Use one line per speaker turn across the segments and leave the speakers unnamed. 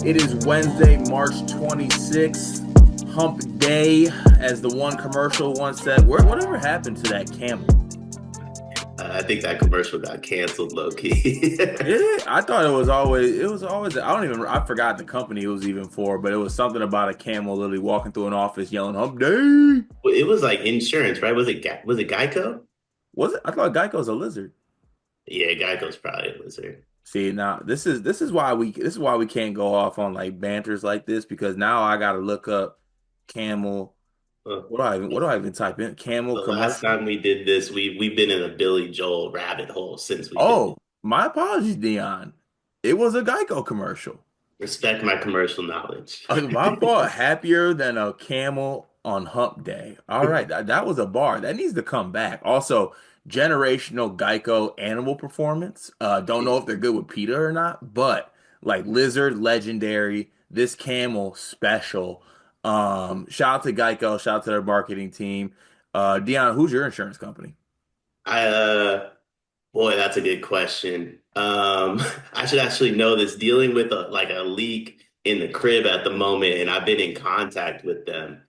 It is Wednesday, March 26th, hump day, as the one commercial once said. Whatever happened to that camel?
I think that commercial got canceled low key.
I thought it was always, I forgot the company it was even for, but it was something about a camel literally walking through an office yelling hump day.
It was like insurance, right? Was it Geico?
Was it? I thought Geico's a lizard.
Yeah, Geico's probably a lizard.
See, now this is why we can't go off on like banters like this because now I gotta look up camel.
Uh,
What do I even type in? Camel
the last
commercial.
time we did this, we've been in a Billy Joel rabbit hole since we did.
Oh, my apologies, Dion. It was a Geico commercial.
Respect my commercial knowledge.
My fault. Happier than a camel on hump day. All right, that was a bar. That needs to come back. Also, generational Geico animal performance. Don't know if they're good with PETA or not, but like lizard legendary, this camel special. Shout out to Geico, shout out to their marketing team. Dion, who's your insurance company?
I Boy, that's a good question. I should actually know this. Dealing with a leak in the crib at the moment, and I've been in contact with them.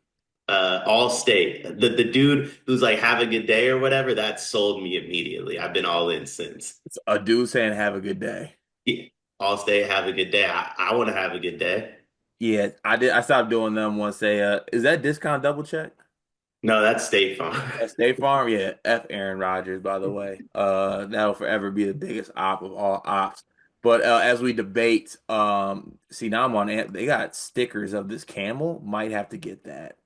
Allstate, the dude who's like have a good day or whatever, that sold me immediately. I've been all in since.
It's a dude saying have a good day.
Yeah. Allstate, have a good day. I want to have a good day.
Yeah, I did. I stopped doing them once they is that discount double check?
No, that's State Farm.
At State Farm, yeah. F Aaron Rodgers, by the way. That'll forever be the biggest op of all ops. But as we debate, see now I'm on they got stickers of this camel. Might have to get that.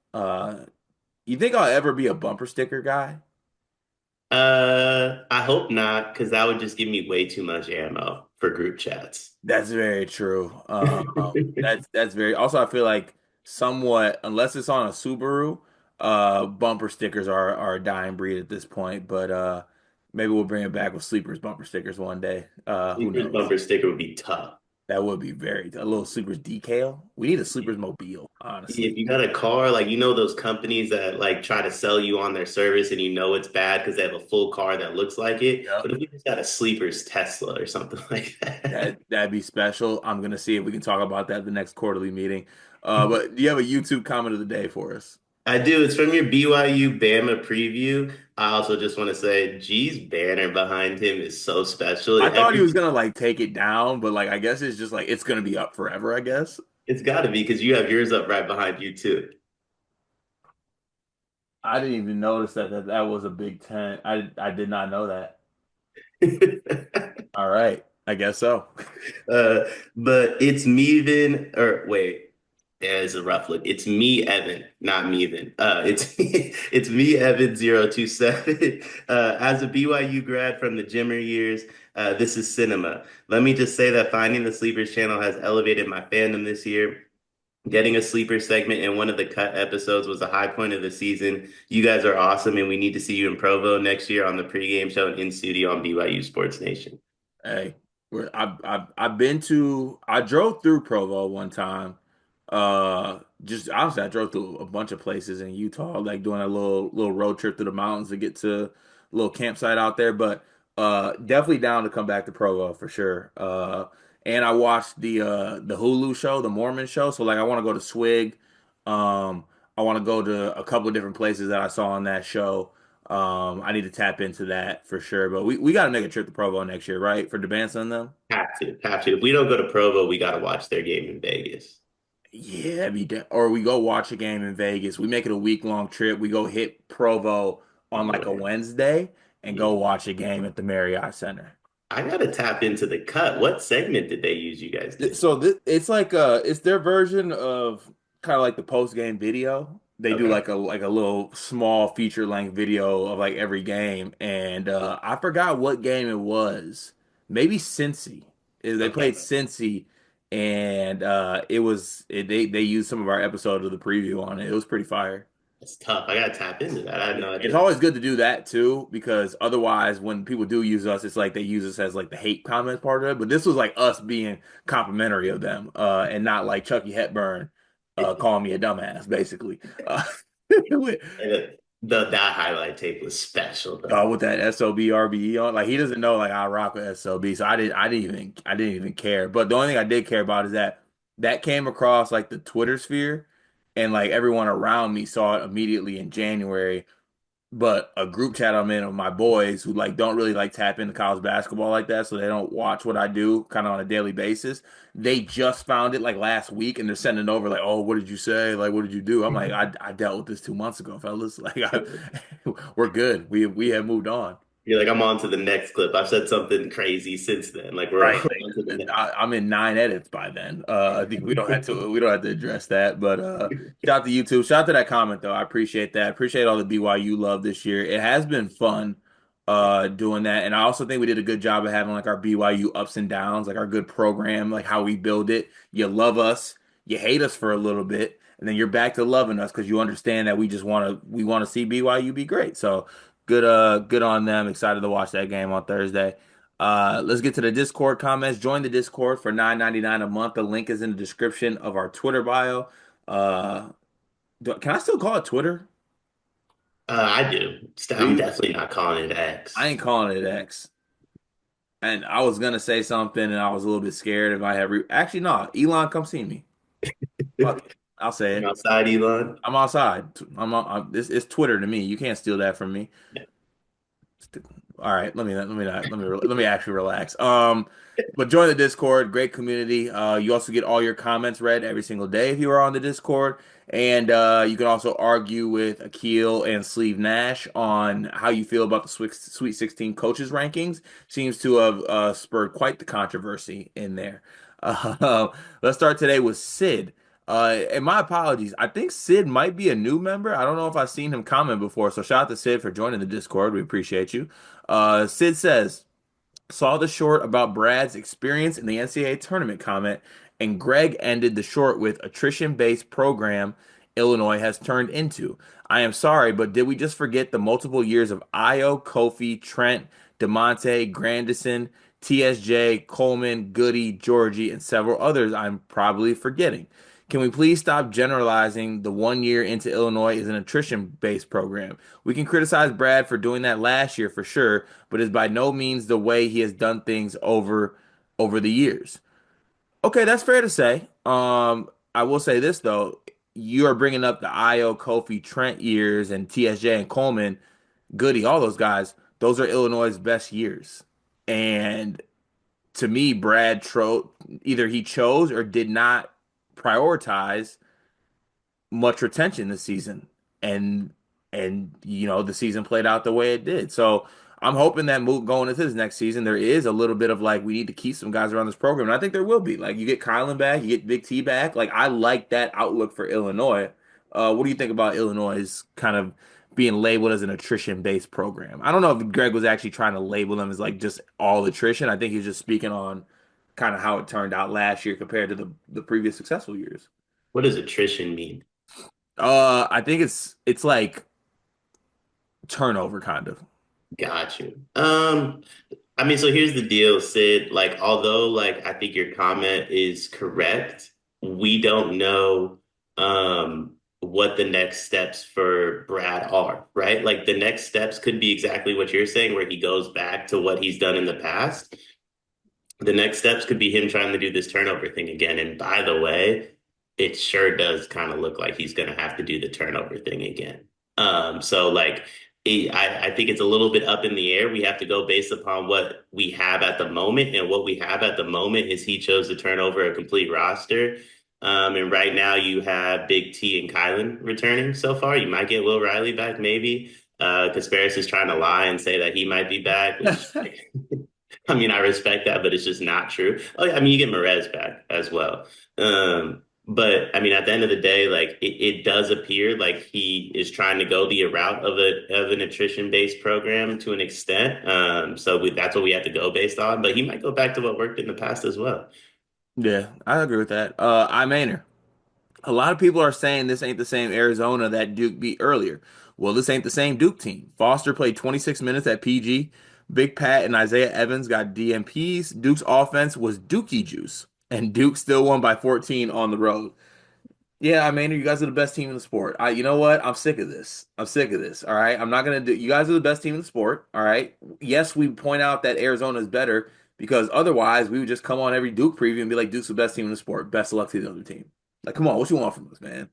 You think I'll ever be a bumper sticker guy?
I hope not, because that would just give me way too much ammo for group chats.
That's very true. That's very also I feel like somewhat unless it's on a Subaru, bumper stickers are a dying breed at this point, but maybe we'll bring it back with sleepers bumper stickers one day. Who
Sleeper's
knows?
bumper sticker would be tough.
That would be very a little sleepers decal. We need a sleepers mobile,
If
honestly.
you got a car, like those companies that like try to sell you on their service and you know it's bad because they have a full car that looks like it.
Yep.
But if you just got a sleeper's Tesla or something like that.
That'd be special. I'm gonna see if we can talk about that at the next quarterly meeting. But do you have a YouTube comment of the day for us?
I do. It's from your BYU Bama preview. I also just want to say, G's banner behind him is so special.
I thought he was gonna like take it down, but like I guess it's just like it's gonna be up forever, I guess.
It's got to be because you have yours up right behind you too.
I didn't even notice that was a Big Ten. I did not know that. All right, I guess so.
uh, but it's Meven, or wait, there's a rough look. It's me, Evan, not Meven. It's it's me, Evan 027. As a BYU grad from the Jimmer years, this is cinema. Let me just say that finding the Sleepers channel has elevated my fandom this year. Getting a sleeper segment in one of the cut episodes was a high point of the season. You guys are awesome, and we need to see you in Provo next year on the pregame show and in studio on BYU Sports Nation.
Hey, I've been to I drove through Provo one time. Just honestly, I drove through a bunch of places in Utah, like doing a little road trip through the mountains to get to a little campsite out there. But definitely down to come back to Provo for sure. And I watched the Hulu show, the Mormon show. So like I want to go to Swig. I want to go to a couple of different places that I saw on that show. I need to tap into that for sure. But we got to make a trip to Provo next year, right? For Debanza and them.
Have to. If we don't go to Provo, we got to watch their game in Vegas.
Yeah, or we go watch a game in Vegas. We make it a week-long trip. We go hit Provo on like a
Oh,
Wednesday and
yeah.
go watch a game at the Marriott Center.
I gotta tap into the cut. What segment did they use you guys do?
So it's like it's their version of kind of like the post-game video. They do
Okay.
like a little small feature-length video of like every game, and I forgot what game it was. Maybe Cincy. They played
Okay.
Cincy, and they used some of our episode of the preview on it. It was pretty fire.
That's tough. I gotta tap into that. I had no
It's
idea.
always good to do that too, because otherwise, when people do use us, it's like they use us as like the hate comment part of it. But this was like us being complimentary of them, and not like Chucky Hepburn calling me a dumbass, basically. Uh,
And The that highlight tape was special though.
With that SOB RBE on, like he doesn't know like I rock with SOB, so I didn't even care. But the only thing I did care about is that that came across like the Twitter sphere, and like everyone around me saw it immediately in January. But a group chat I'm in of my boys who like don't really like tap into college basketball like that, so they don't watch what I do kind of on a daily basis. They just found it like last week, and they're sending it over like, "Oh, what did you say? Like, what did you do?" I'm like, "I dealt with this 2 months ago, fellas. Like, we're good. We have moved on."
You're like, I'm on to the next clip. I've said something crazy since then. Like we're
Right.
on to the next.
I'm in 9 edits by then. I think we don't have to address that. But shout out to YouTube. Shout out to that comment though. I appreciate that. Appreciate all the BYU love this year. It has been fun doing that. And I also think we did a good job of having like our BYU ups and downs, like our good program, like how we build it. You love us, you hate us for a little bit, and then you're back to loving us because you understand that we want to see BYU be great. So good on them. Excited to watch that game on Thursday. Let's get to the Discord comments. Join the Discord for $9.99 a month. The link is in the description of our Twitter bio. Uh, can I still call it Twitter?
I do.
Do
I'm
you?
definitely not calling it
I
X.
ain't calling it X. And I was gonna say something, and I was a little bit scared if I had. Actually, no. Elon, come see me. Fuck it. I'll say
You
it.
outside, Elon?
I'm outside. It's Twitter to me. You can't steal that from me. All right, let me actually relax. But join the Discord, great community. You also get all your comments read every single day if you are on the Discord, and you can also argue with Akil and Sleeve Nash on how you feel about the Sweet 16 coaches rankings. Seems to have spurred quite the controversy in there. Uh, let's start today with Sid. And my apologies. I think Sid might be a new member. I don't know if I've seen him comment before. So shout out to Sid for joining the Discord. We appreciate you. Sid says, saw the short about Brad's experience in the NCAA tournament comment, and Greg ended the short with attrition-based program Illinois has turned into. I am sorry, but did we just forget the multiple years of Io, Kofi, Trent, DeMonte, Grandison, TSJ, Coleman, Goody, Georgie, and several others I'm probably forgetting? Can we please stop generalizing the 1 year into Illinois is an attrition-based program? We can criticize Brad for doing that last year for sure, but is by no means the way he has done things over the years. Okay, that's fair to say. I will say this though, you are bringing up the Io, Kofi, Trent years and TSJ and Coleman, Goody, all those guys. Those are Illinois' best years, and to me, either he chose or did not prioritize much retention this season, and the season played out the way it did. So I'm hoping that move going into this next season, there is a little bit of like we need to keep some guys around this program, and I think there will be. Like you get Kylan back, you get Big T back. Like I like that outlook for Illinois. What do you think about Illinois' kind of being labeled as an attrition-based program? I don't know if Greg was actually trying to label them as like just all attrition. I think he was just speaking on kind of how it turned out last year compared to the previous successful years.
What does attrition mean?
I think it's like turnover kind of.
Got you. I mean, so here's the deal, Sid. Like, although like I think your comment is correct, we don't know what the next steps for Brad are, right? Like the next steps could be exactly what you're saying, where he goes back to what he's done in the past. The next steps could be him trying to do this turnover thing again. And by the way, it sure does kind of look like he's gonna have to do the turnover thing again. So like I think it's a little bit up in the air. We have to go based upon what we have at the moment. And what we have at the moment is he chose to turn over a complete roster. And right now you have Big T and Kylan returning so far. You might get Will Riley back, maybe. Casparis is trying to lie and say that he might be back, which I mean, I respect that, but it's just not true. Oh, yeah, I mean, you get Merez back as well. But I mean, at the end of the day, like it does appear like he is trying to go the route of an attrition based program to an extent. That's what we have to go based on. But he might go back to what worked in the past as well.
Yeah, I agree with that. I Maynard. A lot of people are saying this ain't the same Arizona that Duke beat earlier. Well, this ain't the same Duke team. Foster played 26 minutes at PG. Big Pat and Isaiah Evans got DMPs. Duke's offense was Dookie juice, and Duke still won by 14 on the road. Yeah, I mean, you guys are the best team in the sport. You know what? I'm sick of this. I'm sick of this. All right. I'm not gonna do. You guys are the best team in the sport. All right. Yes, we point out that Arizona is better because otherwise we would just come on every Duke preview and be like, Duke's the best team in the sport. Best of luck to the other team. Like, come on, what you want from us, man?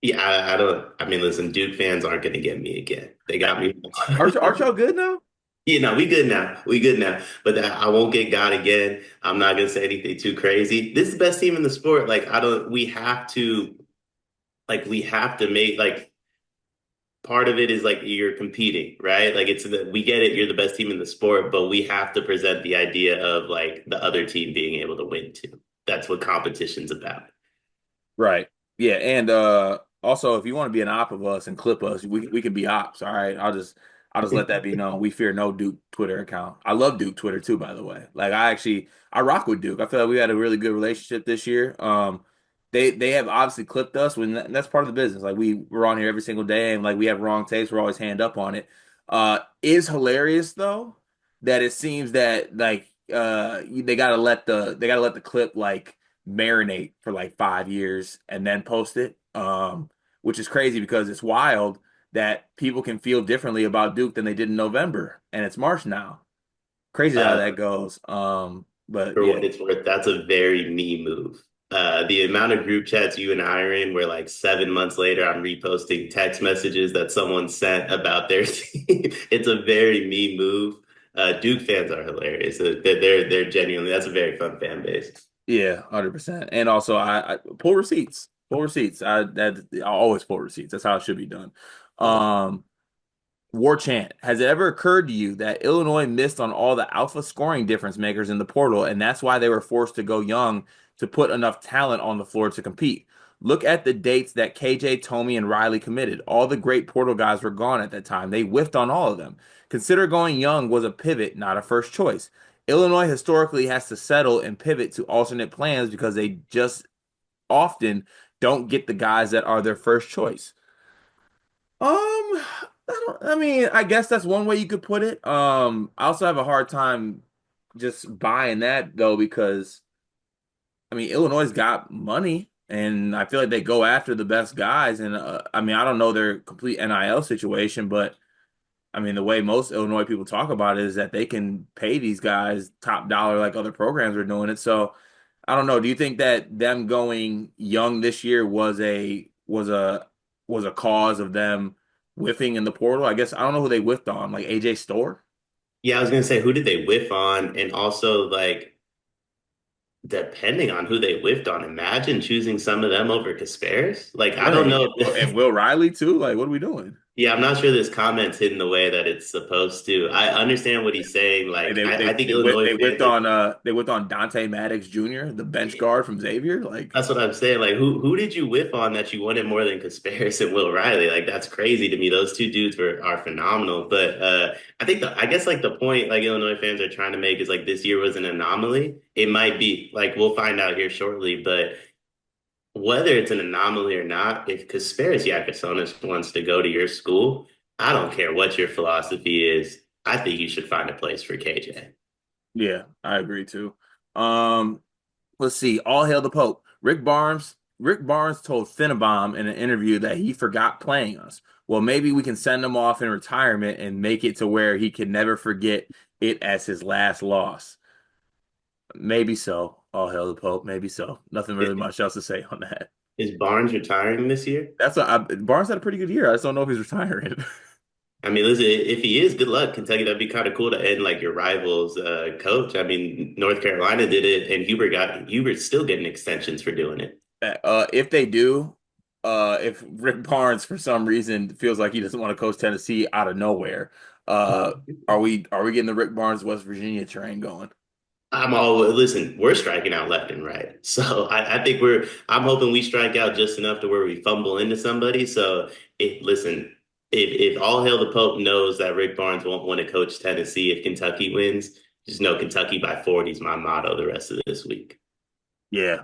Yeah, I don't. I mean, listen, Duke fans aren't going to get me again. They got me one
Aren't
time.
y'all good now?
You know, we good now. We good now. But I won't get God again. I'm not gonna say anything too crazy. This is the best team in the sport. Like I don't. We have to. Like we have to make like part of it is like you're competing, right? Like we get it. You're the best team in the sport, but we have to present the idea of like the other team being able to win too. That's what competition's about.
Right. Yeah, and also if you want to be an op of us and clip us, we can be ops. All right. I'll just let that be known. We fear no Duke Twitter account. I love Duke Twitter too, by the way. Like I rock with Duke. I feel like we had a really good relationship this year. They have obviously clipped us when that's part of the business. Like we're on here every single day and like we have wrong takes, we're always hand up on it. Is hilarious though that it seems that like they gotta let the clip like marinate for like 5 years and then post it. Which is crazy because it's wild that people can feel differently about Duke than they did in November, and it's March now. Crazy how
Uh,
that goes. But
for
yeah,
what it's worth, that's a very me move. The amount of group chats you and I are in, where like 7 months later, I'm reposting text messages that someone sent about their team. It's a very me move. Duke fans are hilarious. They're genuinely that's a very fun fan base.
yeah, 100%. And also, I pull receipts, pull receipts. I always pull receipts. That's how it should be done. Um, War chant. Has it ever occurred to you that Illinois missed on all the alpha scoring difference makers in the portal, and that's why they were forced to go young to put enough talent on the floor to compete? Look at the dates that KJ, Tomey, and Riley committed. All the great portal guys were gone at that time. They whiffed on all of them. Consider going young was a pivot, not a first choice. Illinois historically has to settle and pivot to alternate plans because they just often don't get the guys that are their first choice. I mean, I guess that's one way you could put it. I also have a hard time just buying that though because I mean, Illinois got money and I feel like they go after the best guys and I mean, I don't know their complete NIL situation, but I mean, the way most Illinois people talk about it is that they can pay these guys top dollar like other programs are doing it. So, I don't know. Do you think that them going young this year was a cause of them whiffing in the portal? I guess I don't know who they whiffed on, like AJ Store.
Yeah, I was gonna say who did they whiff on, and also like depending on who they whiffed on, imagine choosing some of them over Casparis. Like I don't
Right.
know.
And Will Riley too. Like, what are we doing?
Yeah, I'm not sure this comment's hidden the way that it's supposed to. I understand what he's saying.
Like
Like I think Illinois
they whipped
fans are.
on Dante Maddox Jr., the bench guard from Xavier. Like,
That's what I'm saying. Like, who did you whiff on that you wanted more than Casparis and Will Riley? Like, that's crazy to me. Those two dudes are phenomenal. But I think I guess like the point like Illinois fans are trying to make is like this year was an anomaly. It might be like we'll find out here shortly, but whether it's an anomaly or not, if Kasparis Yakasonis wants to go to your school, I don't care what your philosophy is. I think you should find a place for KJ.
yeah, I agree too. Um, let's see. All hail the Pope. Rick Barnes told Finnebom in an interview that he forgot playing us. Well, maybe we can send him off in retirement and make it to where he can never forget it as his last loss. Maybe so. All hail the Pope. Maybe so. Nothing really much else to say on that.
Is Barnes retiring this year?
Barnes had a pretty good year. I just don't know if he's retiring.
I mean, listen, if he is, good luck. Kentucky, that'd be kind of cool to end like your rival's coach. I mean, North Carolina did it, and Hubert's still getting extensions for doing it.
If they do, if Rick Barnes for some reason feels like he doesn't want to coach Tennessee out of nowhere, uh, are we getting the Rick Barnes West Virginia train going?
I'm all listen. We're striking out left and right, so I think we're. I'm hoping we strike out just enough to where we fumble into somebody. So if listen, if all hail the Pope knows that Rick Barnes won't want to coach Tennessee if Kentucky wins, just know Kentucky by 40 is my motto the rest of this week.
Yeah,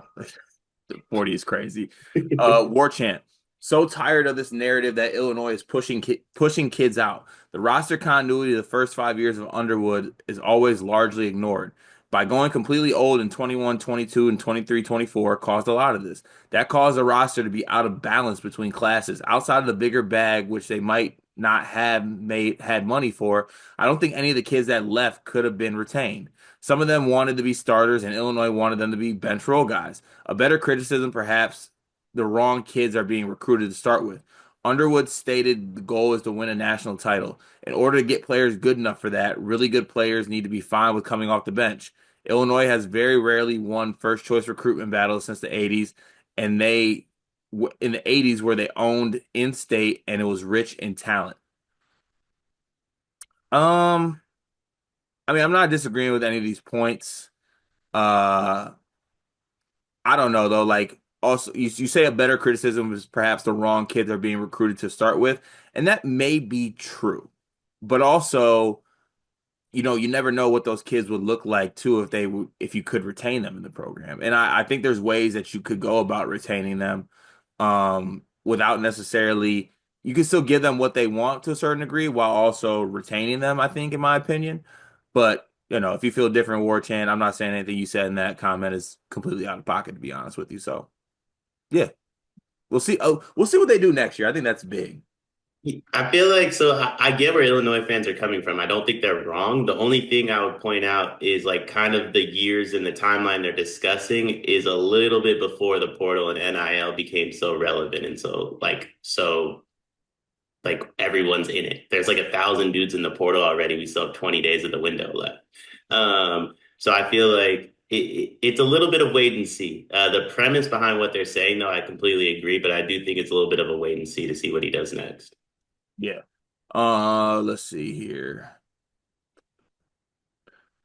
40 is crazy. War chant. So tired of this narrative that Illinois is pushing kids out. The roster continuity of the first 5 years of Underwood is always largely ignored. by going completely old in 21, 22, and 23, 24 caused a lot of this. That caused the roster to be out of balance between classes. Outside of the bigger bag, which they might not have made had money for, I don't think any of the kids that left could have been retained. Some of them wanted to be starters, and Illinois wanted them to be bench role guys. A better criticism, perhaps, the wrong kids are being recruited to start with. Underwood stated the goal is to win a national title. In order to get players good enough for that, really good players need to be fine with coming off the bench. Illinois has very rarely won first choice recruitment battles since the 80s, and they in the 80s where they owned in-state and it was rich in talent. Um, I mean, I'm not disagreeing with any of these points. Uh, I don't know though. Like, also, you say a better criticism is perhaps the wrong kids are being recruited to start with, and that may be true. But also, you never know what those kids would look like too if you could retain them in the program. And I think there's ways that you could go about retaining them, without necessarily you can still give them what they want to a certain degree while also retaining them, I think, in my opinion. But if you feel different, War Chant, I'm not saying anything you said in that comment is completely out of pocket, to be honest with you. So yeah, we'll see. Oh, we'll see what they do next year. I think that's big.
I feel like I get where Illinois fans are coming from. I don't think they're wrong. The only thing I would point out is like kind of the years and the timeline they're discussing is a little bit before the portal and NIL became so relevant and so everyone's in it. There's like 1,000 dudes in the portal already. We still have 20 days of the window left. So I feel like it's a little bit of wait and see. The premise behind what they're saying, though, I completely agree, but I do think it's a little bit of a wait and see to see what he does next.
Yeah. Let's see here.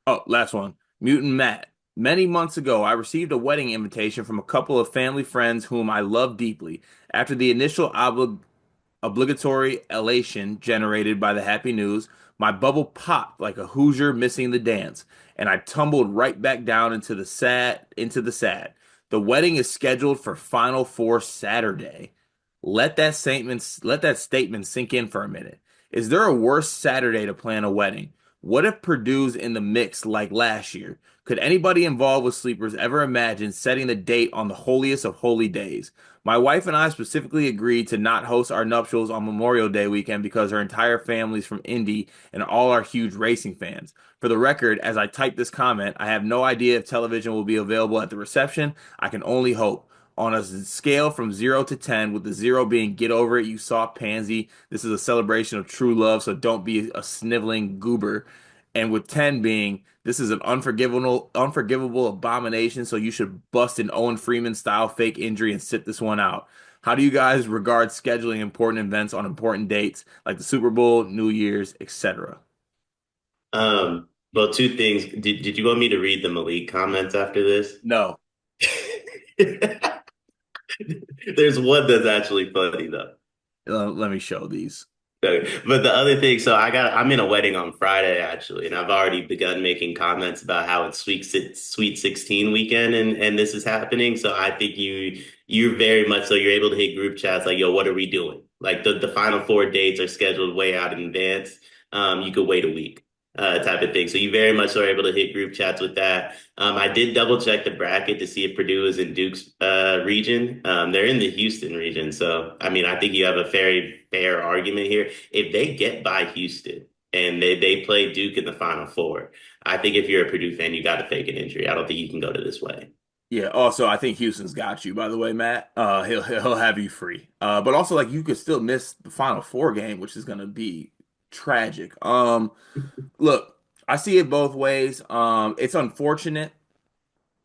Oh, last one. Mutant Matt. Many months ago, I received a wedding invitation from a couple of family friends whom I love deeply. After the initial obligatory elation generated by the happy news, my bubble popped like a Hoosier missing the dance, and I tumbled right back down into the sad. The wedding is scheduled for Final Four Saturday. Let that statement sink in for a minute. Is there a worse Saturday to plan a wedding? What if Purdue's in the mix like last year? Could anybody involved with sleepers ever imagine setting the date on the holiest of holy days? My wife and I specifically agreed to not host our nuptials on Memorial Day weekend because her entire family's from Indy and all are huge racing fans. For the record, as I type this comment, I have no idea if television will be available at the reception. I can only hope. On a scale from 0 to 10, with the 0 being get over it, you soft pansy. This is a celebration of true love, so don't be a sniveling goober. And with 10 being this is an unforgivable abomination, so you should bust an Owen Freeman style fake injury and sit this one out. How do you guys regard scheduling important events on important dates like the Super Bowl, New Year's, etc.?
Well, two things. Did you want me to read the Malik comments after this?
No.
There's one that's actually funny though.
Let me show these.
Okay. But the other thing, I'm in a wedding on Friday actually, and I've already begun making comments about how it's Sweet 16 weekend and this is happening. So I think you're very much so you're able to hit group chats like, yo, what are we doing? Like the final four dates are scheduled way out in advance. You could wait a week, type of thing. So you very much are able to hit group chats with that. I did double check the bracket to see if Purdue is in Duke's region. They're in the Houston region. So, I mean, I think you have a very fair argument here. If they get by Houston and they play Duke in the Final Four, I think if you're a Purdue fan, you got to fake an injury. I don't think you can go to this way.
Yeah, also I think Houston's got you, by the way, Matt. He'll have you free. But also like you could still miss the Final Four game, which is gonna be tragic. Look, I see it both ways. It's unfortunate.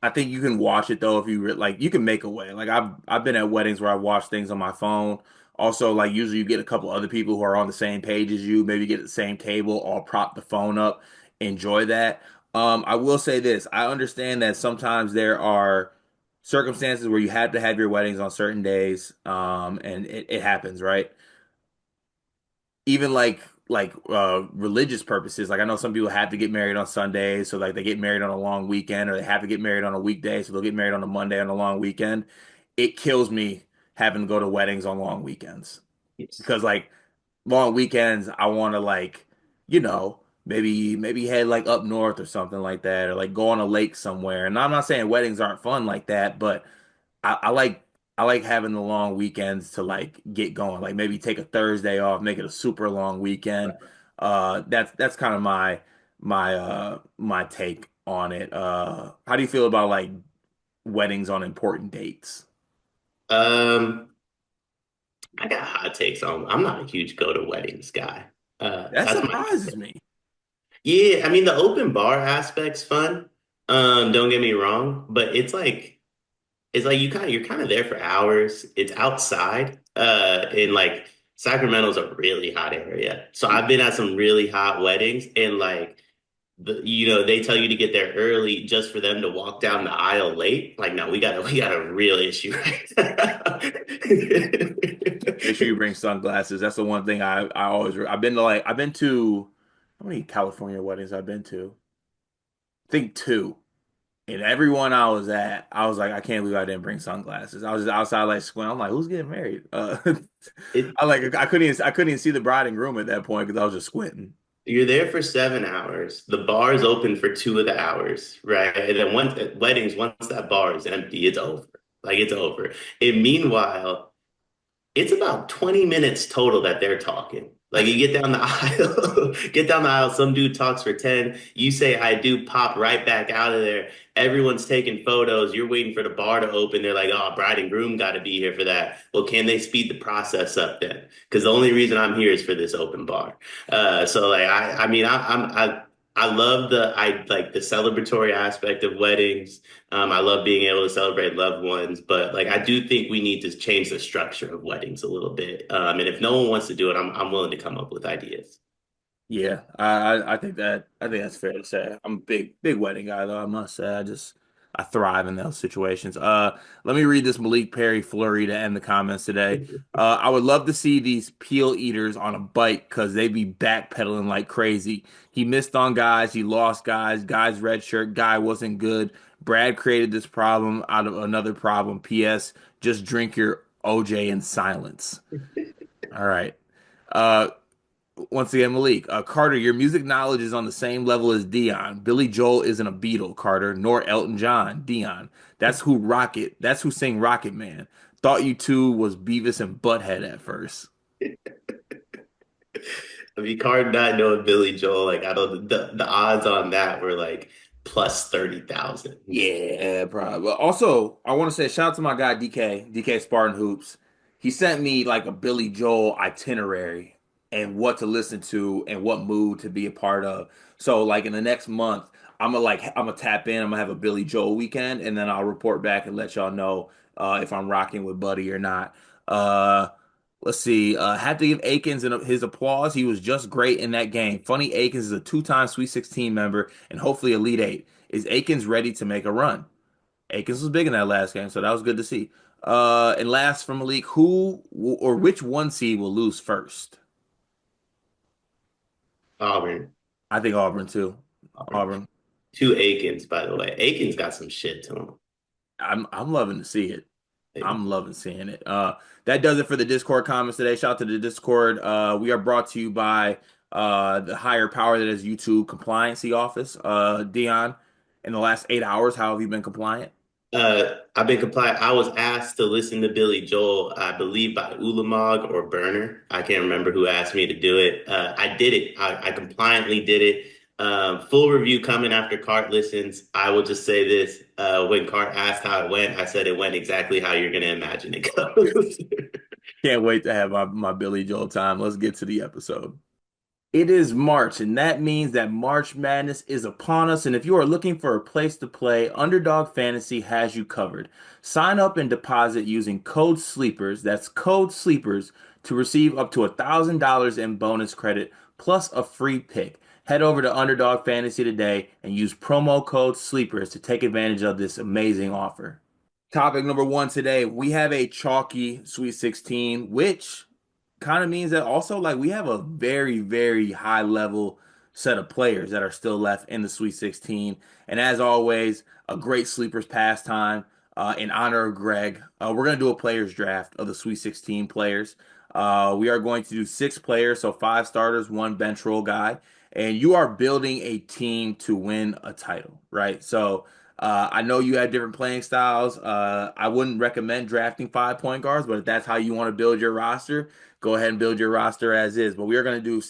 I think you can watch it though if like you can make a way. Like I've been at weddings where I watch things on my phone. Also, like usually you get a couple other people who are on the same page as you, maybe get at the same table, all prop the phone up, enjoy that. I will say this, I understand that sometimes there are circumstances where you have to have your weddings on certain days, and it happens, right? Even like religious purposes. Like I know some people have to get married on Sundays, so like they get married on a long weekend, or they have to get married on a weekday, so they'll get married on a Monday on a long weekend. It kills me having to go to weddings on long weekends
Yes.
because like long weekends, I want to like, you know, maybe head like up north or something like that, or like go on a lake somewhere. And I'm not saying weddings aren't fun like that, but I like I like having the long weekends to like get going. Like maybe take a Thursday off, make it a super long weekend. That's kind of my take on it. How do you feel about like weddings on important dates?
Um, I got hot takes on. I'm not a huge go to weddings guy.
That
That's my
surprises me.
Yeah, I mean the open bar aspect's fun. Don't get me wrong, but it's like you're kind of there for hours. It's outside. And like Sacramento's a really hot area. So I've been at some really hot weddings and like they tell you to get there early just for them to walk down the aisle late. Like, no, we got a real issue right now.
Make sure you bring sunglasses. That's the one thing I always I've been to how many California weddings I've been to? I think two. And everyone I was at, I was like, I can't believe I didn't bring sunglasses. I was just outside like squinting. I'm like, who's getting married?
It,
I couldn't even see the bride and groom at that point because I was just squinting.
You're there for 7 hours. The bar is open for 2 of the hours, right? And then once at weddings, once that bar is empty, it's over. Like it's over. And meanwhile, it's about 20 minutes total that they're talking. Like you get down the aisle, get down the aisle, some dude talks for 10, you say I do, pop right back out of there. Everyone's taking photos. You're waiting for the bar to open. They're like, oh, bride and groom got to be here for that. Well, can they speed the process up then? Because the only reason I'm here is for this open bar. So like I mean I love I like the celebratory aspect of weddings. I love being able to celebrate loved ones, but like I do think we need to change the structure of weddings a little bit. And if no one wants to do it, I'm willing to come up with ideas.
Yeah, I think that's fair to say. I'm a big wedding guy though, I must say. I thrive in those situations. Let me read this Malik Perry flurry to end the comments today. I would love to see these peel eaters on a bike because they be backpedaling like crazy. He missed on guys, he lost guys, guy's red shirt, guy wasn't good. Brad created this problem out of another problem. P.S. Just drink your OJ in silence. All right. Uh, Once again, Malik, Carter, your music knowledge is on the same level as Dion. Billy Joel isn't a Beatle, Carter, nor Elton John, Dion. That's who sang Rocket Man. Thought you two was Beavis and Butthead at first.
I mean, Card not knowing Billy Joel, like I don't the odds on that were like plus 30,000.
Yeah, probably. But also, I want to say shout out to my guy DK Spartan Hoops. He sent me like a Billy Joel itinerary and what to listen to and what mood to be a part of. So like in the next month, I'm gonna tap in. I'm gonna have a Billy Joel weekend, and then I'll report back and let y'all know if I'm rocking with Buddy or not. Uh, let's see. Had to give Akins his applause. He was just great in that game. Funny, Akins is a two-time Sweet 16 member and hopefully Elite Eight. Is Akins ready to make a run? Akins was big in that last game, so that was good to see. And last from Malik, or which one seed will lose first?
Auburn,
I think Auburn too.
Auburn.
Auburn.
Two Aikens, by the way. Aikens got some shit to him.
I'm loving to see it.
Like,
I'm loving seeing it. That does it for the Discord comments today. Shout out to the Discord. We are brought to you by the higher power that is YouTube Compliancy Office. Dion, in the last 8 hours, how have you been compliant?
I've been compliant. I was asked to listen to Billy Joel, I believe by Ulamog or Burner. I can't remember who asked me to do it. I did it. I compliantly did it. Full review coming after Cart listens. I will just say this. When Cart asked how it went, I said it went exactly how you're going to imagine it goes.
Can't wait to have my Billy Joel time. Let's get to the episode. It is March, and that means that March Madness is upon us. And if you are looking for a place to play, Underdog Fantasy has you covered. Sign up and deposit using code SLEEPERS, that's code SLEEPERS, to receive up to $1,000 in bonus credit plus a free pick. Head over to Underdog Fantasy today and use promo code SLEEPERS to take advantage of this amazing offer. Topic number one today, we have a chalky Sweet 16, which kind of means that also like we have a very high level set of players that are still left in the Sweet 16. And as always, a great sleepers pastime in honor of Greg. We're gonna do a players draft of the Sweet 16 players. We are going to do six players, so five starters, one bench roll guy. and you are building a team to win a title, right? So I know you have different playing styles. I wouldn't recommend drafting 5 point guards, but if that's how you want to build your roster, go ahead and build your roster as is. But we are going to do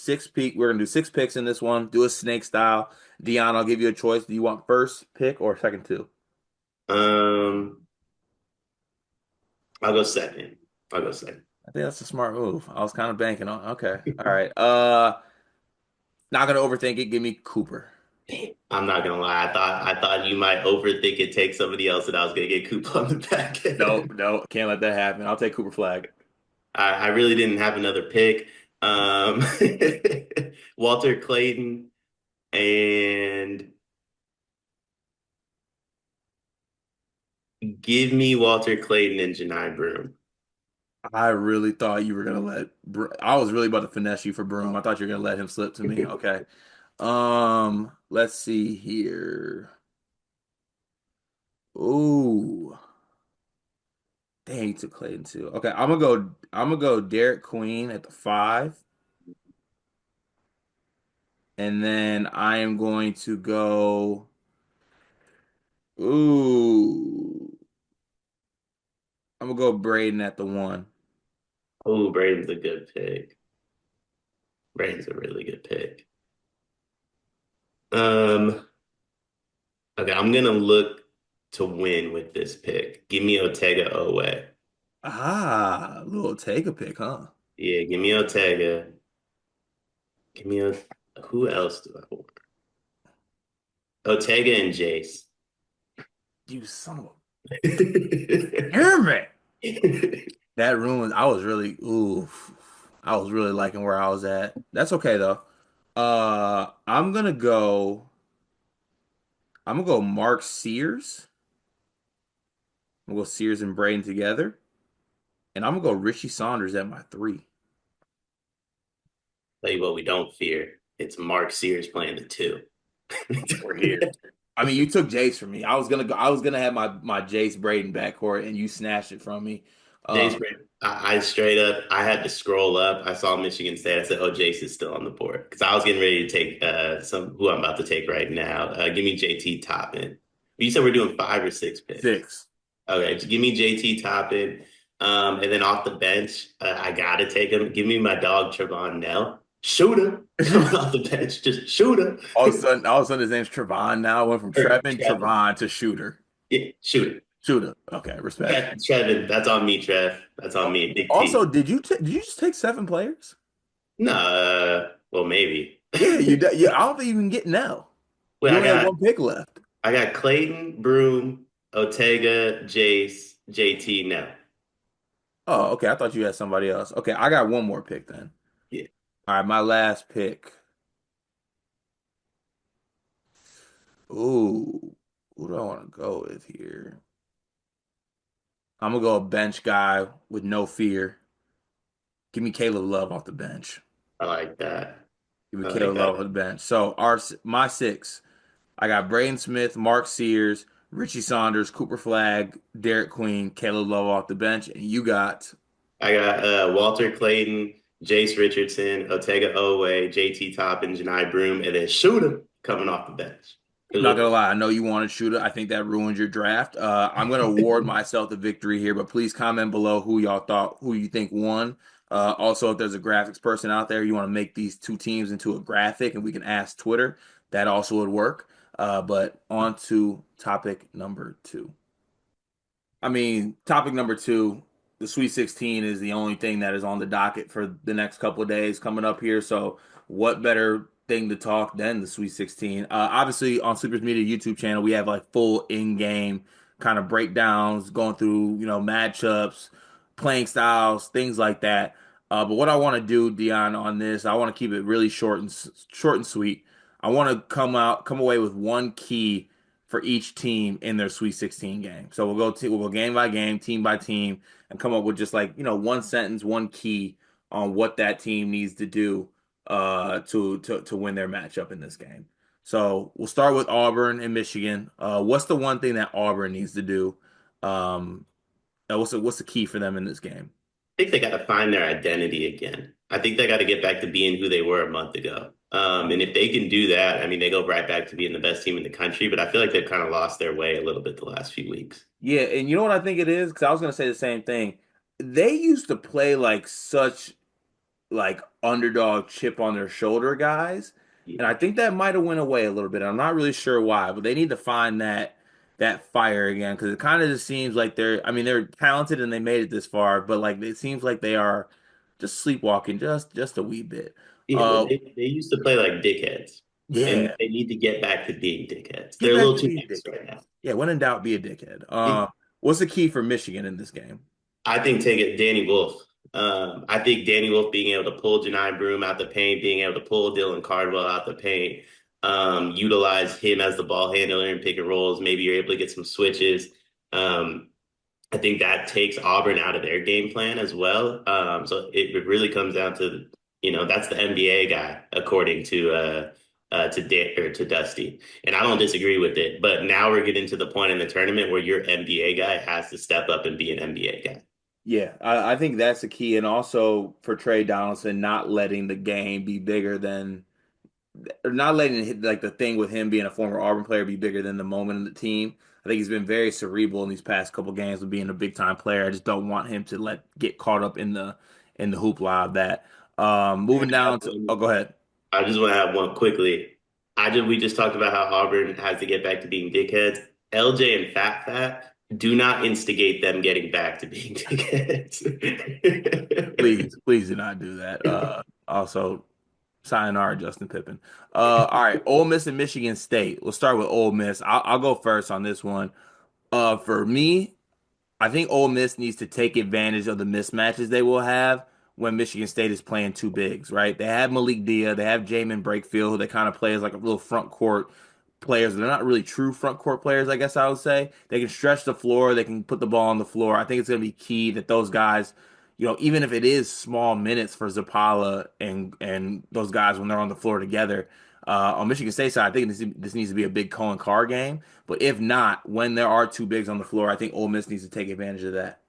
We're going to do 6 picks in this one. Do a snake style. Dion, I'll give you a choice. Do you want first pick or second two?
Um, I'll go second. I'll go second.
I think that's a smart move. I was kind of banking on. Okay. All right. Not gonna overthink it. Give me Cooper.
I'm not gonna lie. I thought you might overthink it, take somebody else, and I was gonna get Coop on the back
No,
end.
no, can't let that happen. I'll take Cooper Flag.
I really didn't have another pick. Um, Walter Clayton and give me Walter Clayton and Janai Broom.
I really thought you were gonna I was really about to finesse you for Broom. I thought you were gonna let him slip to me. Okay. Let's see here. Ooh, dang, he took Clayton too. Okay, I'm gonna go Derek Queen at the 5, and then I am going to go. Ooh, I'm gonna go Braden at the 1.
Oh, Braden's a good pick. Braden's a really good pick. Um, okay, I'm gonna look to win with this pick. Give me Ortega Owe.
Ah, little take a pick, huh?
Yeah, give me Ortega. Give me a who else do I want? Ortega and Jace.
You son of a damn it. That ruined. I was really, ooh, I was really liking where I was at. That's okay though. I'm gonna go. I'm gonna go Mark Sears. I'm gonna go Sears and Braden together, and I'm gonna go Richie Saunders at my 3.
Tell you what, we don't fear. It's Mark Sears playing the two.
We're here. I mean, you took Jace from me. I was gonna go. I was gonna have my Jace Braden backcourt, and you snatched it from me.
Jace,
Um,
I straight up, I had to scroll up. I saw Michigan State. I said, "Oh, Jace is still on the board," because I was getting ready to take some who I'm about to take right now. Give me JT Toppin. You said we're doing 5 or 6 picks.
6.
Okay, just give me JT Toppin. And then off the bench, I gotta take him. Give me my dog Trevon Nell. Shooter coming off the bench, just shooter.
All of a sudden, his name's Trevon now. Went from
Or
Trevin,
Trevin.
Trevon to Shooter.
Yeah, shooter.
Shooter. Okay, respect.
Trevin, that's on me, Trev. That's on me. Big
Also,
T.
did you just take 7 players?
No, well, maybe.
Yeah, yeah. I don't think you can get now.
Wait,
You only have 1 pick left.
I got Clayton, Broom, Ortega, Jace, JT now.
Oh, okay. I thought you had somebody else. Okay, I got one more pick then.
Yeah,
All right, my last pick. Ooh, who do I want to go with here? I'm gonna go a bench guy with no fear. Give me Caleb Love off the bench.
I like that.
Give me
I like
Caleb Love
that.
off the bench. So my 6. I got Braden Smith, Mark Sears, Richie Saunders, Cooper Flag, Derek Queen, Caleb Love off the bench, and you got.
I got Walter Clayton, Jace Richardson, Ortega Owe, JT Toppin, Janai Broom, and then Shooter coming off the bench.
Not gonna lie, I know you wanted Shooter. I think that ruined your draft. I'm gonna award myself the victory here, but please comment below who you think won. Also, if there's a graphics person out there, you want to make these 2 teams into a graphic, and we can ask Twitter, that also would work. But on to topic number 2. I mean, topic number 2, the Sweet 16 is the only thing that is on the docket for the next couple of days coming up here. So, what better thing to talk than the Sweet 16? Obviously, on Sleepers Media YouTube channel, we have like full in-game kind of breakdowns, going through matchups, playing styles, things like that. But what I want to do, Dion, on this, I want to keep it really short and sweet. I want to come away with one key for each team in their Sweet 16 game. So we'll go game by game, team by team, and come up with just like one sentence, one key on what that team needs to do to win their matchup in this game. So we'll start with Auburn and Michigan. What's the one thing that Auburn needs to do? Um, what's the key for them in this game?
I think they got to find their identity again. I think they got to get back to being who they were a month ago. And if they can do that, I mean, they go right back to being the best team in the country. But I feel like they've kind of lost their way a little bit the last few weeks.
Yeah, and you know what I think it is? Because I was gonna say the same thing. They used to play like such like underdog chip on their shoulder guys. And I
Yeah,
think that might have went away a little bit. I'm not really sure why, but they need to find that fire again because it kind of just seems like I mean they're talented and they made it this far, but like it seems like they are just sleepwalking just a wee bit.
yeah, but
Uh
they used to play like dickheads, and
yeah,
they need to get back to being dickheads.
get
They're a
back
little
to
too
being a
nice
dickhead.
right now.
Yeah, when in doubt, be a dickhead.
It,
What's the key for Michigan in this game?
I think take it Danny Wolf. I think Danny Wolf being able to pull Janai Broome out the paint, being able to pull Dylan Cardwell out the paint, utilize him as the ball handler and pick and rolls. Maybe you're able to get some switches. Um, I think that takes Auburn out of their game plan as well. So it really comes down to, that's the NBA guy, according to Dusty. And I don't disagree with it. But now we're getting to the point in the tournament where your NBA guy has to step up and be an NBA guy.
Yeah, I think that's the key, and also for Trey Donaldson not letting the game be bigger than or not letting like the thing with him being a former Auburn player be bigger than the moment in the team. I think he's been very cerebral in these past couple games of being a big time player. I just don't want him to let get caught up in the hoopla of that. Moving down to go ahead.
I just want to have one quickly. We just talked about how Auburn has to get back to being dickheads. LJ and Fat Fat do not instigate them getting back to being dickheads.
Please do not do that. Also sayonara, Justin Pippen. All right, Ole Miss and Michigan State. We'll start with Ole Miss. I'll go first on this one. For me, I think Ole Miss needs to take advantage of the mismatches they will have when Michigan State is playing two bigs, right? They have Malik Dia, they have Jamin Brakefield, who they kind of play as like a little front court players. They're not really true front court players, I guess I would say. They can stretch the floor, they can put the ball on the floor. I think it's going to be key that those guys, even if it is small minutes for Zapala and those guys when they're on the floor together. On Michigan State side, I think this needs to be a big Cohen Carr game. But if not, when there are two bigs on the floor, I think Ole Miss needs to take advantage of that.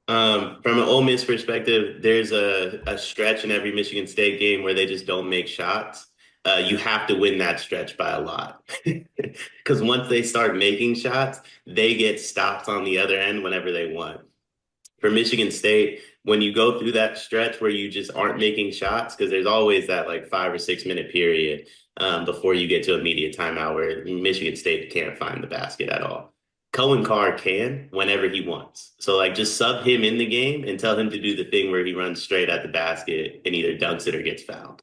From an Ole Miss perspective, there's a stretch in every Michigan State game where they just don't make shots. You have to win that stretch by a lot. Because once they start making shots, they get stops on the other end whenever they want. For Michigan State, when you go through that stretch where you just aren't making shots, because there's always that like 5 or 6 minute period before you get to immediate timeout where Michigan State can't find the basket at all. Cohen Carr can whenever he wants. So like just sub him in the game and tell him to do the thing where he runs straight at the basket and either dunks it or gets fouled.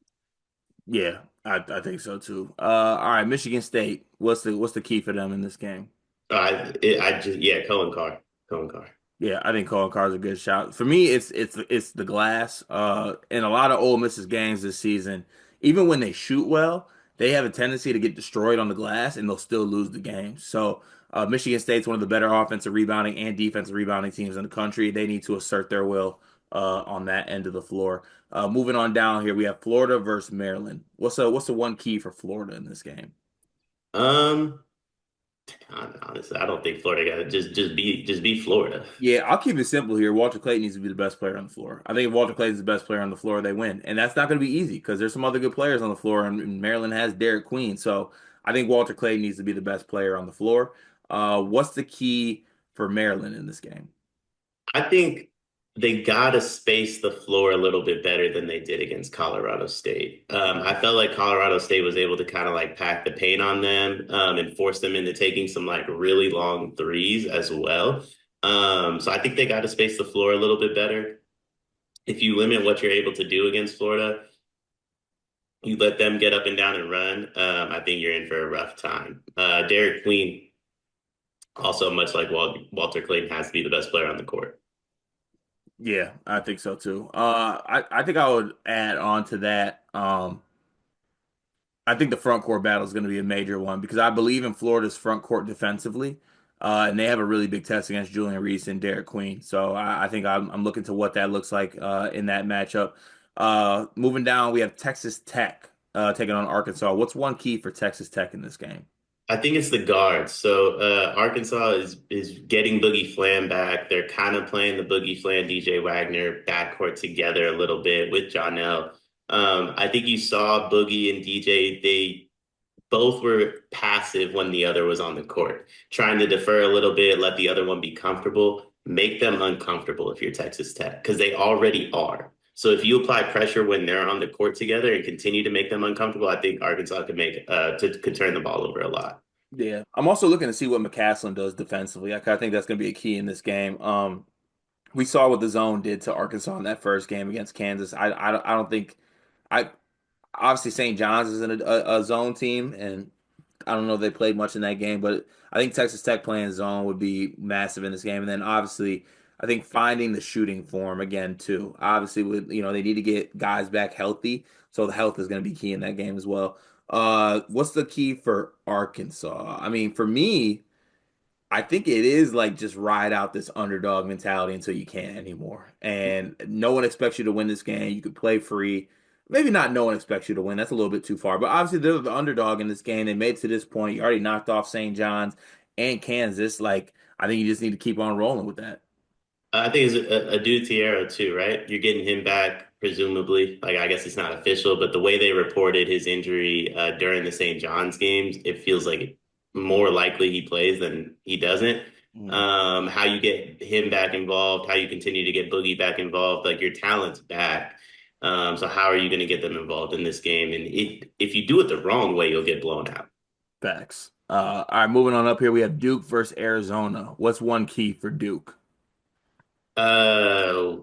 Yeah, I think so too. All right, Michigan State. What's the key for them in this game?
I just yeah, Cohen Carr, Cohen Carr.
Yeah, I think Colin Carr's a good shot. For me, it's the glass. In a lot of Ole Miss's games this season, even when they shoot well, they have a tendency to get destroyed on the glass and they'll still lose the game. So Michigan State's one of the better offensive rebounding and defensive rebounding teams in the country. They need to assert their will on that end of the floor. Moving on down here, we have Florida versus Maryland. What's the one key for Florida in this game?
Um, Honestly, I don't think Florida got it. Just be Florida.
Yeah, I'll keep it simple here. Walter Clayton needs to be the best player on the floor. I think if Walter Clayton's the best player on the floor, they win. And that's not going to be easy because there's some other good players on the floor, and Maryland has Derek Queen. So I think Walter Clayton needs to be the best player on the floor. What's the key for Maryland in this game?
I think they gotta space the floor a little bit better than they did against Colorado State. I felt like Colorado State was able to kind of like pack the paint on them and force them into taking some like really long threes as well. So I think they got to space the floor a little bit better. If you limit what you're able to do against Florida, you let them get up and down and run. I think you're in for a rough time. Derek Queen, also much like Walter Clayton, has to be the best player on the court.
Yeah, I think so too. I think I would add on to that. I think the front court battle is going to be a major one because I believe in Florida's front court defensively, and they have a really big test against Julian Reese and Derek Queen. So I think I'm looking to what that looks like in that matchup. Moving down, we have Texas Tech taking on Arkansas. What's one key for Texas Tech in this game?
I think it's the guards. So Arkansas is getting Boogie Flam back. They're kind of playing the Boogie Flam DJ Wagner backcourt together a little bit with John L. I think you saw Boogie and DJ. They both were passive when the other was on the court, trying to defer a little bit, let the other one be comfortable, make them uncomfortable if you're Texas Tech, because they already are. So if you apply pressure when they're on the court together and continue to make them uncomfortable, I think Arkansas could turn the ball over a lot.
Yeah, I'm also looking to see what McCaslin does defensively. I kind of think that's going to be a key in this game. We saw what the zone did to Arkansas in that first game against Kansas. I don't think I obviously St. John's isn't a zone team, and I don't know if they played much in that game, but I think Texas Tech playing zone would be massive in this game. And then obviously, I think finding the shooting form again too. Obviously, with they need to get guys back healthy, so the health is going to be key in that game as well. What's the key for Arkansas? I mean, for me. I think it is like just ride out this underdog mentality until you can't anymore. And no one expects you to win this game. You could play free. Maybe not no one expects you to win. That's a little bit too far. But obviously they're the underdog in this game. They made it to this point. You already knocked off St. John's and Kansas. Like I think you just need to keep on rolling with that.
I think it's a Adu Tierra too, right? You're getting him back, presumably. Like, I guess it's not official, but the way they reported his injury during the St. John's games, it feels like more likely he plays than he doesn't.
Mm.
How you get him back involved, how you continue to get Boogie back involved, like your talent's back. So how are you going to get them involved in this game? And if you do it the wrong way, you'll get blown out.
Facts. All right, moving on up here, we have Duke versus Arizona. What's one key for Duke?
Uh,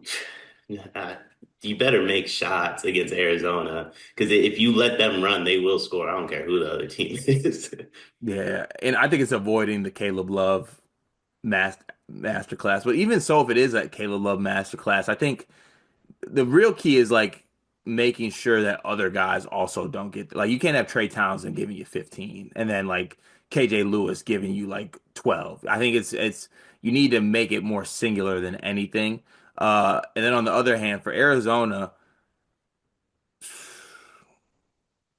uh, you better make shots against Arizona because if you let them run, they will score. I don't care who the other team is.
Yeah, and I think it's avoiding the Caleb Love masterclass. But even so, if it is that Caleb Love masterclass, I think the real key is like making sure that other guys also don't get like you can't have Trey Townsend giving you 15 and then like KJ Lewis giving you like 12. I think it's you need to make it more singular than anything. And then on the other hand, for Arizona,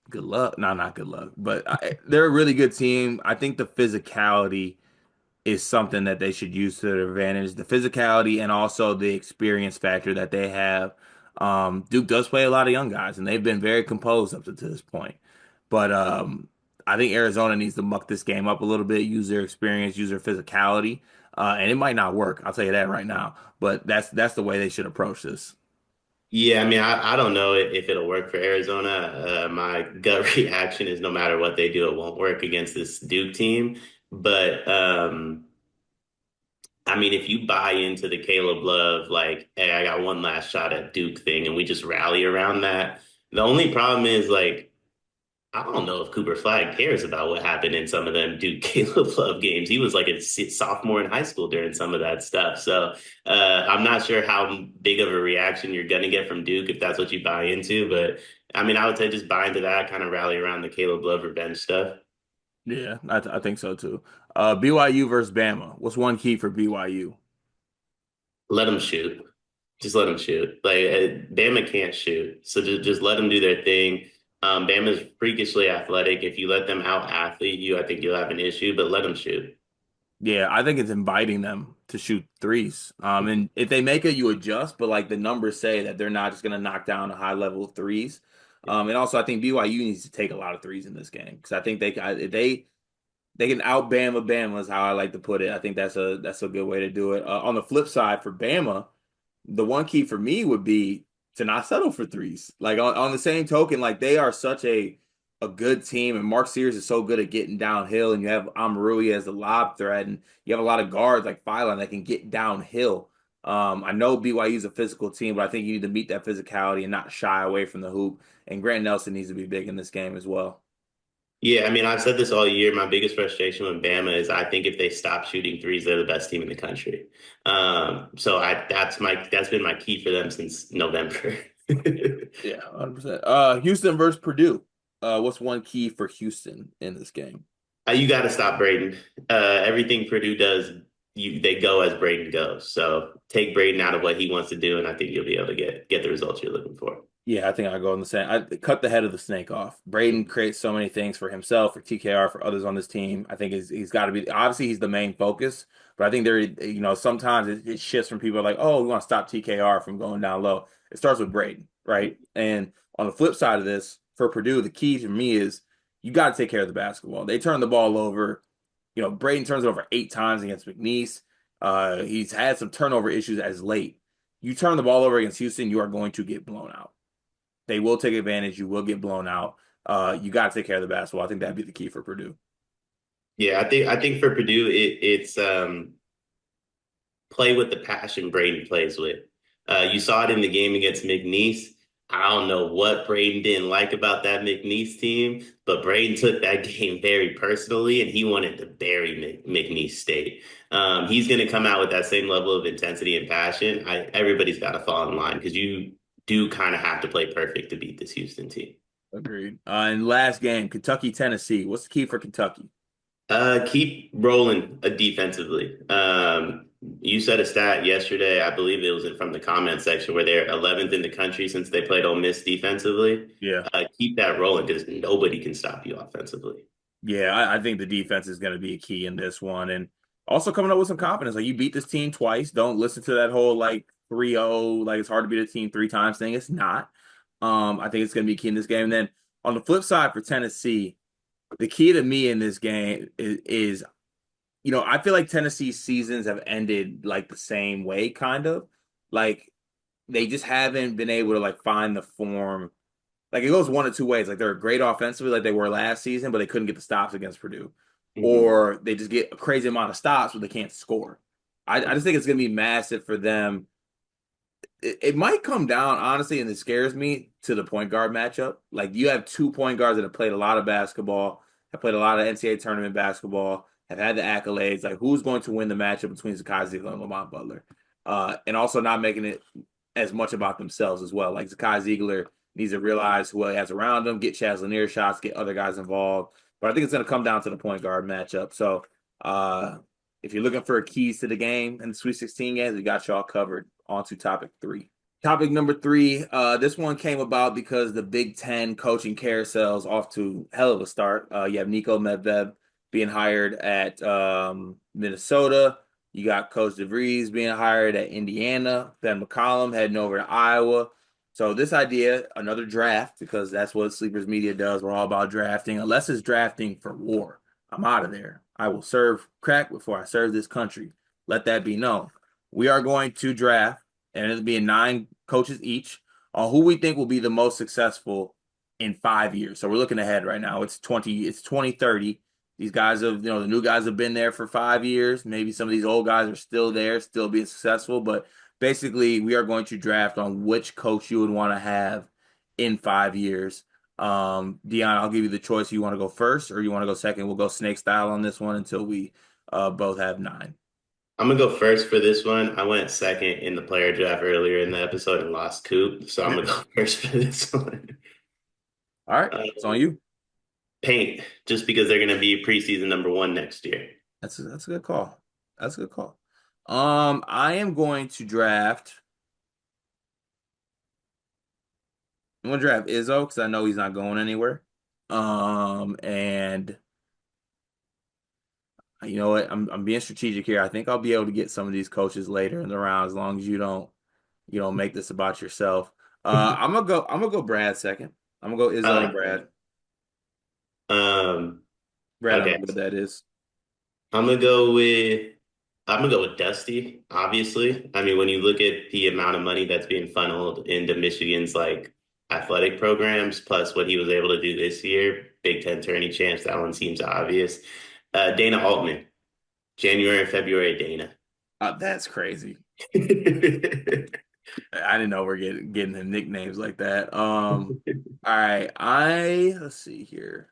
good luck. No, not good luck, but they're a really good team. I think the physicality is something that they should use to their advantage. The physicality and also the experience factor that they have. Duke does play a lot of young guys, and they've been very composed up to this point. But I think Arizona needs to muck this game up a little bit, use their experience, use their physicality, and it might not work. I'll tell you that right now. But that's the way they should approach this.
Yeah, I mean, I don't know if it'll work for Arizona. My gut reaction is no matter what they do, it won't work against this Duke team. But I mean, if you buy into the Caleb Love, like, hey, I got one last shot at Duke thing, and we just rally around that. The only problem is like I don't know if Cooper Flag cares about what happened in some of them Duke Caleb Love games. He was like a sophomore in high school during some of that stuff. So I'm not sure how big of a reaction you're gonna get from Duke if that's what you buy into. But I mean, I would say just buy into that, kind of rally around the Caleb Love revenge stuff.
Yeah, I think so too. BYU versus Bama. What's one key for BYU?
Let them shoot. Just let them shoot. Like Bama can't shoot, so just let them do their thing. Bama's freakishly athletic. If you let them out athlete you, I think you'll have an issue. But let them shoot.
Yeah, I think it's inviting them to shoot threes. And if they make it, you adjust, but like the numbers say that they're not just going to knock down a high level of threes. And also I think BYU needs to take a lot of threes in this game because I think if they can out Bama is how I like to put it. I think that's a good way to do it. On the flip side for Bama, the one key for me would be to not settle for threes. Like on the same token, like they are such a good team, and Mark Sears is so good at getting downhill, and you have Amarui as the lob threat, and you have a lot of guards like Phylon that can get downhill. I know BYU is a physical team, but I think you need to meet that physicality and not shy away from the hoop. And Grant Nelson needs to be big in this game as well.
Yeah, I mean, I've said this all year. My biggest frustration with Bama is I think if they stop shooting threes, they're the best team in the country. So that's been my key for them since November.
Yeah, 100%. Houston versus Purdue. What's one key for Houston in this game?
You got to stop Braden. Everything Purdue does, they go as Braden goes. So take Braden out of what he wants to do, and I think you'll be able to get the results you're looking for.
Yeah, I think I go in the same. I cut the head of the snake off. Braden creates so many things for himself, for TKR, for others on this team. I think he's got to be obviously he's the main focus, but I think sometimes it shifts from people like, oh, we want to stop TKR from going down low. It starts with Braden, right? And On the flip side of this, for Purdue, the key to me is you got to take care of the basketball. They turn the ball over. Braden turns it over 8 times against McNeese. He's had some turnover issues as late. You turn the ball over against Houston, you are going to get blown out. They will take advantage. You will get blown out. You got to take care of the basketball. I think that'd be the key for Purdue.
Yeah, I think for Purdue, it's play with the passion Braden plays with. You saw it in the game against McNeese. I don't know what Braden didn't like about that McNeese team, but Braden took that game very personally, and he wanted to bury McNeese State. He's going to come out with that same level of intensity and passion. Everybody's got to fall in line because you do kind of have to play perfect to beat this Houston team.
Agreed. And last game, Kentucky, Tennessee. What's the key for Kentucky?
Keep rolling defensively. You said a stat yesterday, I believe it was from the comment section, where they're 11th in the country since they played Ole Miss defensively.
Yeah.
Keep that rolling because nobody can stop you offensively.
Yeah, I think the defense is going to be a key in this one. And also coming up with some confidence. Like, you beat this team twice. Don't listen to that whole like 3-0, like it's hard to beat a team 3 times thing. It's not. I think it's going to be key in this game. And then on the flip side for Tennessee, the key to me in this game is I feel like Tennessee's seasons have ended like the same way, kind of. Like, they just haven't been able to like find the form. Like, it goes one of two ways. Like, they're great offensively, like they were last season, but they couldn't get the stops against Purdue,
Mhm.
or they just get a crazy amount of stops, but they can't score. I just think it's going to be massive for them. It might come down, honestly, and it scares me, to the point guard matchup. Like, you have two point guards that have played a lot of basketball, have played a lot of NCAA tournament basketball, have had the accolades. Like, who's going to win the matchup between Zakai Ziegler and Lamont Butler? And also not making it as much about themselves as well. Like, Zakai Ziegler needs to realize who he has around him, get Chaz Lanier shots, get other guys involved. But I think it's going to come down to the point guard matchup. So, uh, if you're looking for keys to the game and the Sweet 16 games, we got y'all covered. On to topic three. Topic number three. This one came about because the Big Ten coaching carousel's off to hell of a start. You have Nico Medved being hired at Minnesota. You got Coach DeVries being hired at Indiana. Ben McCollum heading over to Iowa. So this idea, another draft, because that's what Sleepers Media does. We're all about drafting. Unless it's drafting for war, I'm out of there. I will serve crack before I serve this country. Let that be known. We are going to draft, and it'll be 9 coaches each, on who we think will be the most successful in 5 years. So we're looking ahead right now. It's 2030. These guys have, the new guys have been there for 5 years. Maybe some of these old guys are still there, still being successful. But basically, we are going to draft on which coach you would want to have in 5 years. Dion, I'll give you the choice. You want to go first or you want to go second? We'll go snake style on this one until we both have 9.
I'm gonna go first for this one. I went second in the player draft earlier in the episode and lost Coop, so I'm gonna go first for this one.
All right,
Uh,
it's on you.
Paint, just because they're gonna be preseason number one next year.
That's a good call. That's a good call. I am going to draft. I'm gonna draft Izzo because I know he's not going anywhere. And you know what? I'm being strategic here. I think I'll be able to get some of these coaches later in the round as long as you don't make this about yourself. I'm gonna go Brad second. I'm gonna go
I
Izzo and
like
Brad.
that.
Brad, I don't
Okay,
know what that is.
I'm gonna go with I'm gonna go with Dusty, obviously. I mean, when you look at the amount of money that's being funneled into Michigan's like athletic programs, plus what he was able to do this year, Big Ten tourney champs, that one seems obvious. Dana Altman, January and February, Dana.
That's crazy. I didn't know we're getting him nicknames like that. All right. Let's see here.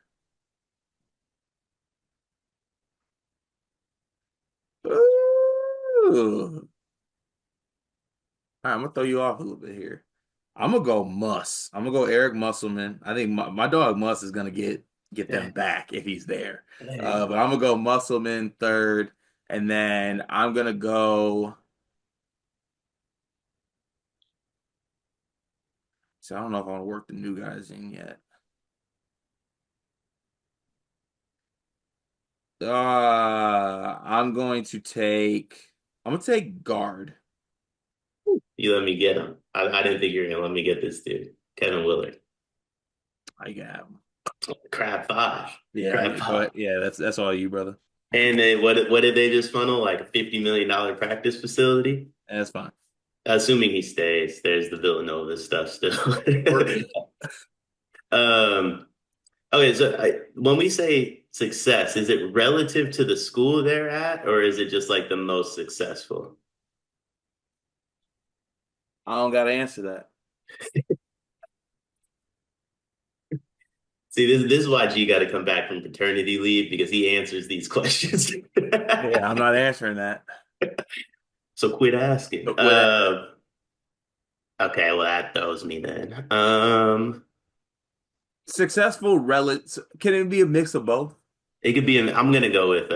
Ooh. All right, I'm gonna throw you off a little bit here. I'm gonna go Muss. I'm gonna go Eric Musselman. I think my dog Muss is gonna get them back if he's there. But I'm gonna go Musselman third, and then I'm gonna go. So I don't know if I want to work the new guys in yet. I'm going to take. I'm gonna take guard.
You let me get him. I didn't think you were gonna let me get this dude, Kevin Willard.
I got him.
Crab five.
Yeah,
Crab
yeah, go
five.
ahead. Yeah, that's all you, brother.
And then what did they just funnel? Like a $50 million practice facility?
That's fine.
Assuming he stays, there's the Villanova stuff still.
We're good.
um, okay, so when we say success, is it relative to the school they're at, or is it just like the most successful?
I don't got to answer that.
See, this is why G got to come back from paternity leave because he answers these questions.
Yeah, I'm not answering that.
So quit asking.
But with
Okay, well that throws me then.
successful relative, can it be a mix of both?
It could be. I'm gonna go with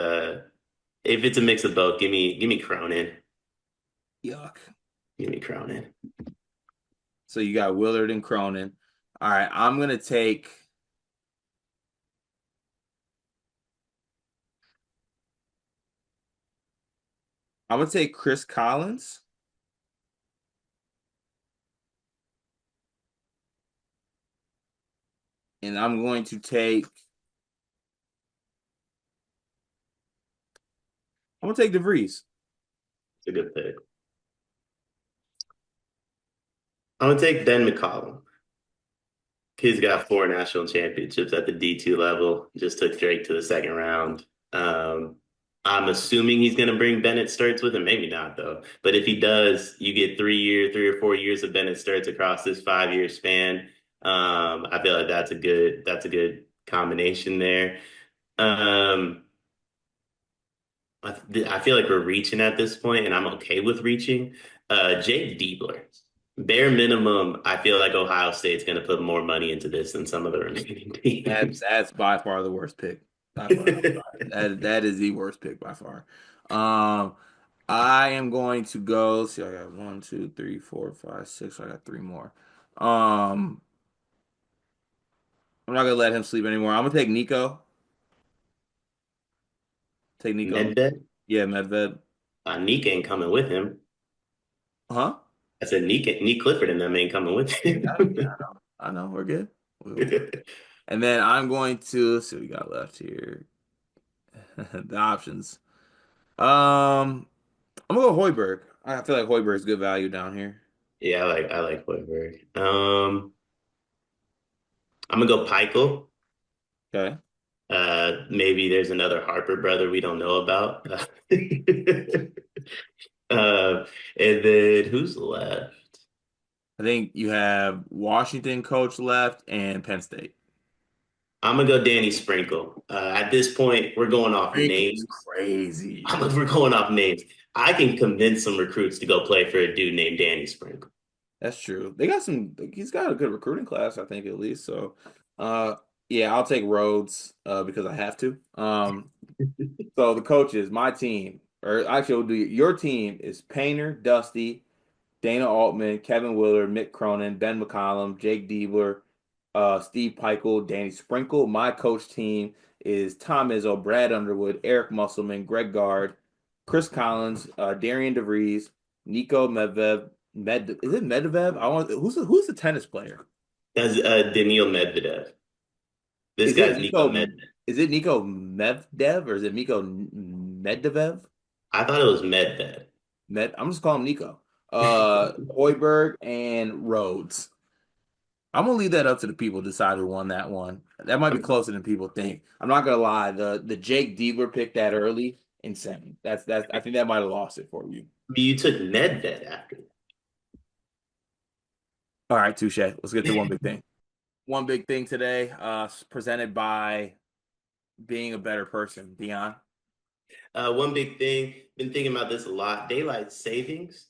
if it's a mix of both, give me Cronin.
Yuck.
Give me Cronin.
So you got Willard and Cronin. All right, I'm gonna take Chris Collins, and I'm going to take I'm gonna take DeVries.
It's a good pick. I'm gonna take Ben McCollum. He's got 4 national championships at the D2 level. Just took Drake to the second round. I'm assuming he's going to bring Bennett Sturts with him. Maybe not though. But if he does, you get 3 or 4 years of Bennett Sturts across this 5 year span. I feel like that's a good combination there. Um, I feel like we're reaching at this point, and I'm okay with reaching. Jake Diebler. Bare minimum, I feel like Ohio State's going to put more money into this than some of the remaining
That's
teams.
that's by far the worst pick. By far. That is the worst pick by far. Um, I am going to go. Let's see, I got one, two, three, four, five, six. I got three more. Um, I'm not gonna let him sleep anymore. I'm gonna take Nico. Take Nico.
Medved,
Yeah, Medved.
Nick ain't coming with him.
Huh?
I said Nick Clifford and them ain't coming with
Yeah,
him.
I know. We're good. And then I'm going to let's see what we got left here. The options. I'm gonna go Hoiberg. I feel like Hoiberg's good value down here.
Yeah, I like Hoiberg. I'm gonna go Peichel.
Okay.
Maybe there's another Harper brother we don't know about. And then who's left?
I think you have Washington coach left and Penn State.
I'm gonna go Danny Sprinkle. At this point, we're going off
Wrinkle's
names.
crazy.
We're going off names. I can convince some recruits to go play for a dude named Danny Sprinkle.
That's true. They got some. He's got a good recruiting class, I think, at least. So, uh, yeah, I'll take Rhodes because I have to. So the coaches, my team, or actually, we'll do your team is Painter, Dusty, Dana Altman, Kevin Willard, Mick Cronin, Ben McCollum, Jake Diebler, Steve Peichel, Danny Sprinkle. My coach team is Tom Izzo, Brad Underwood, Eric Musselman, Greg Gard, Chris Collins, Darian DeVries, Nico Medvedev. Is it Medvedev? I want who's the tennis player?
That's Daniil Medvedev. This
Is it
guy's Nico
Nico?
Medvedev.
Is it Nico Medvedev or is it Nico Medvedev?
I thought it was Medved.
I'm just calling him Nico. Hoiberg and Rhodes. I'm gonna leave that up to the people to decide who won that one. That might be closer than people think. I'm not gonna lie. The Jake Diebler pick that early, insane. That's I think that might have lost it for you.
You took Medved after
All right, touche. Let's get to one big thing. One big thing today, presented by being a better person, Dion.
One big thing, been thinking about this a lot. Daylight savings,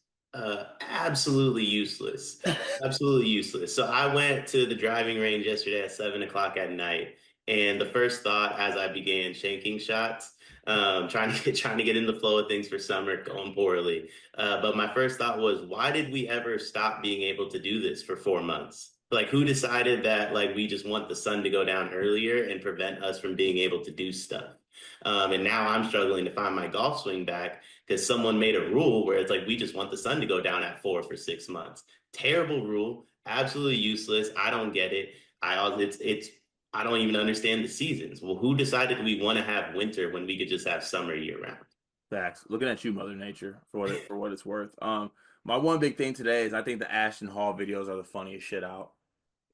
absolutely useless. Absolutely useless. So I went to the driving range yesterday at 7 o'clock at night, and the first thought as I began shanking shots, trying to get in the flow of things for summer, going poorly. But my first thought was, why did we ever stop being able to do this for 4 months? Like, who decided that like we just want the sun to go down earlier and prevent us from being able to do stuff? And now I'm struggling to find my golf swing back because someone made a rule where it's like we just want the sun to go down at 4 for 6 months. Terrible rule, absolutely useless. I don't get it. it's I don't even understand the seasons. Well, who decided we want to have winter when we could just have summer year round?
Facts. Looking at you, Mother Nature, for what it's worth. My one big thing today is I think the Ashton Hall videos are the funniest shit out.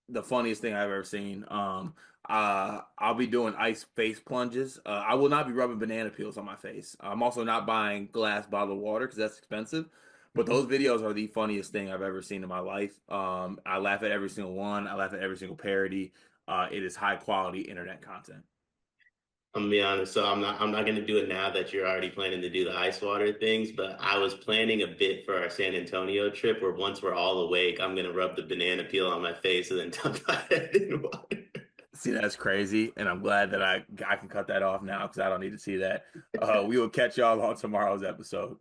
The funniest thing I've ever seen. I'll be doing ice face plunges. I will not be rubbing banana peels on my face. I'm also not buying glass bottled water because that's expensive. But those videos are the funniest thing I've ever seen in my life. I laugh at every single one. I laugh at every single parody. It is high quality internet content.
I'm gonna be honest, so I'm not gonna do it now that you're already planning to do the ice water things, but I was planning a bit for our San Antonio trip where once we're all awake, I'm gonna rub the banana peel on my face and then dunk my head in water.
See, that's crazy, and I'm glad that I can cut that off now because I don't need to see that. We will catch y'all on tomorrow's episode.